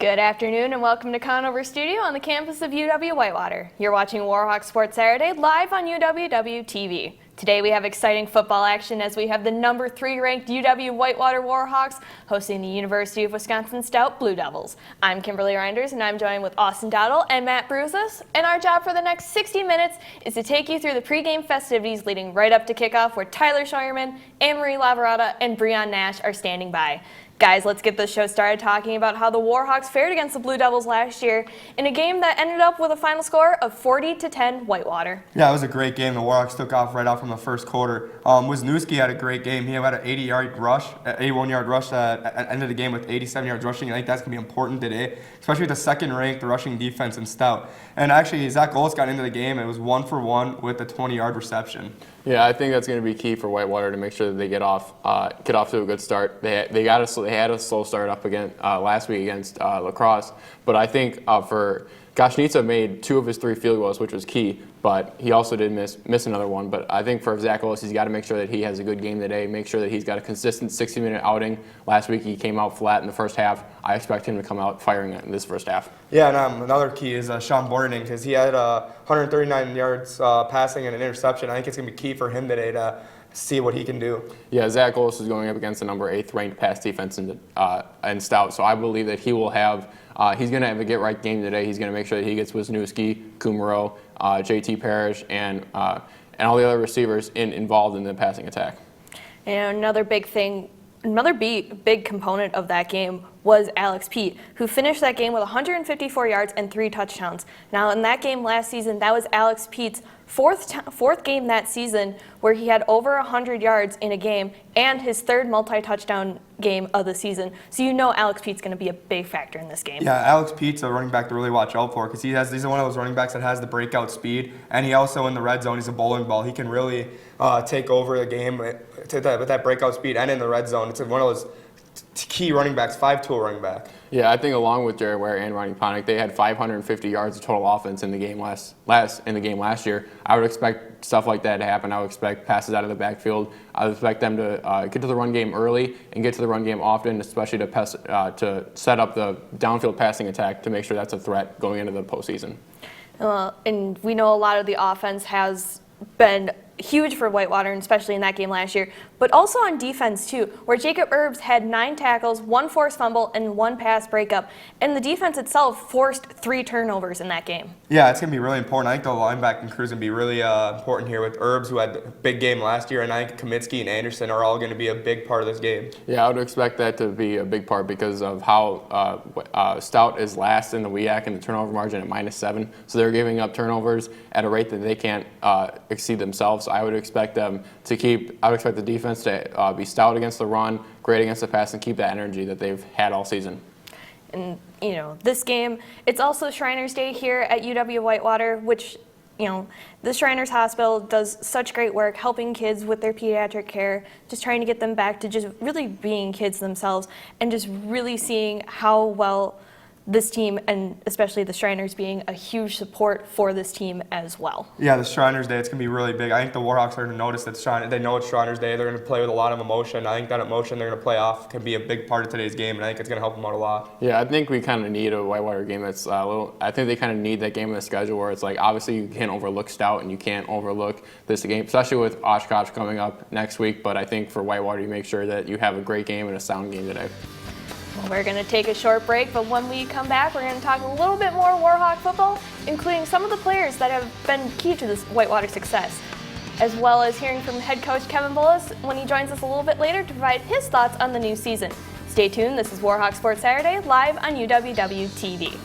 Good afternoon and welcome to Conover Studio on the campus of UW Whitewater. You're watching Warhawk Sports Saturday live on UWW TV. Today we have exciting football action as we have the number 3 ranked UW Whitewater Warhawks hosting the University of Wisconsin Stout Blue Devils. I'm Kimberly Reinders and I'm joined with Austin Dowdall and Matt Bruzas. And our job for the next 60 minutes is to take you through the pregame festivities leading right up to kickoff where Tyler Scheuerman, Anne-Marie Lavarada, and Breon Nash are standing by. Guys, let's get this show started talking about how the Warhawks fared against the Blue Devils last year in a game that ended up with a final score of 40-10 Whitewater. Yeah, it was a great game. The Warhawks took off right out from the first quarter. Wisniewski had a great game. He had an 81-yard rush that ended the game with 87 yards rushing. I think that's going to be important today, especially with the second-ranked rushing defense in Stout. And actually, Zach Golis got into the game. It was 1-for-1 with a 20-yard reception. Yeah, I think that's going to be key for Whitewater to make sure that they get off to a good start. They had a slow start up again last week against La Crosse, but I think for Gashnitsa made 2 of his 3 field goals, which was key, but he also did miss another one. But I think for Zach Golis, he's got to make sure that he has a good game today, make sure that he's got a consistent 60-minute outing. Last week he came out flat in the first half. I expect him to come out firing in this first half. Yeah, and another key is Sean Bordening, because he had 139 yards passing and an interception. I think it's going to be key for him today to see what he can do. Yeah, Zach Golis is going up against the number 8th ranked pass defense in Stout, so I believe that he will have he's going to have a get-right game today. He's going to make sure that he gets Wisniewski, Kumaro, J.T. Parrish, and all the other receivers involved in the passing attack. And another big component of that game was Alex Pete, who finished that game with 154 yards and 3 touchdowns. Now, in that game last season, that was Alex Pete's fourth game that season where he had over 100 yards in a game and his 3rd multi-touchdown game of the season. So you know Alex Pete's going to be a big factor in this game. Yeah, Alex Pete's a running back to really watch out for because he's one of those running backs that has the breakout speed, and he also in the red zone, he's a bowling ball. He can really take over the game with that breakout speed and in the red zone. It's one of those key running backs, 5-tool running back. Yeah, I think along with Jared Ware and Ronnie Ponick, they had 550 yards of total offense in the game last year. I would expect stuff like that to happen. I would expect passes out of the backfield. I would expect them to get to the run game early and get to the run game often, especially to set up the downfield passing attack to make sure that's a threat going into the postseason. And we know a lot of the offense has been huge for Whitewater, and especially in that game last year, but also on defense too, where Jacob Erbs had 9 tackles, 1 forced fumble, and 1 pass breakup, and the defense itself forced 3 turnovers in that game. Yeah, it's going to be really important. I think the linebacking crew is going to be really important here with Erbs, who had a big game last year, and I think Kaminsky and Anderson are all going to be a big part of this game. Yeah, I would expect that to be a big part because of how Stout is last in the WEAC in the turnover margin at -7, so they're giving up turnovers at a rate that they can't exceed themselves. I would expect them to I would expect the defense to be stout against the run, great against the pass, and keep that energy that they've had all season. And, you know, this game, it's also Shriners Day here at UW Whitewater, which, you know, the Shriners Hospital does such great work helping kids with their pediatric care, just trying to get them back to just really being kids themselves and just really seeing how well this team, and especially the Shriners, being a huge support for this team as well. Yeah, the Shriners Day, it's going to be really big. I think the Warhawks are going to notice that they know it's Shriners Day. They're going to play with a lot of emotion. I think that emotion they're going to play off can be a big part of today's game, and I think it's going to help them out a lot. Yeah, I think we kind of need a Whitewater game that's I think they kind of need that game in the schedule where it's like, obviously you can't overlook Stout and you can't overlook this game, especially with Oshkosh coming up next week. But I think for Whitewater, you make sure that you have a great game and a sound game today. We're going to take a short break, but when we come back, we're going to talk a little bit more Warhawk football, including some of the players that have been key to this Whitewater success, as well as hearing from head coach Kevin Bullis when he joins us a little bit later to provide his thoughts on the new season. Stay tuned. This is Warhawk Sports Saturday live on UWW TV.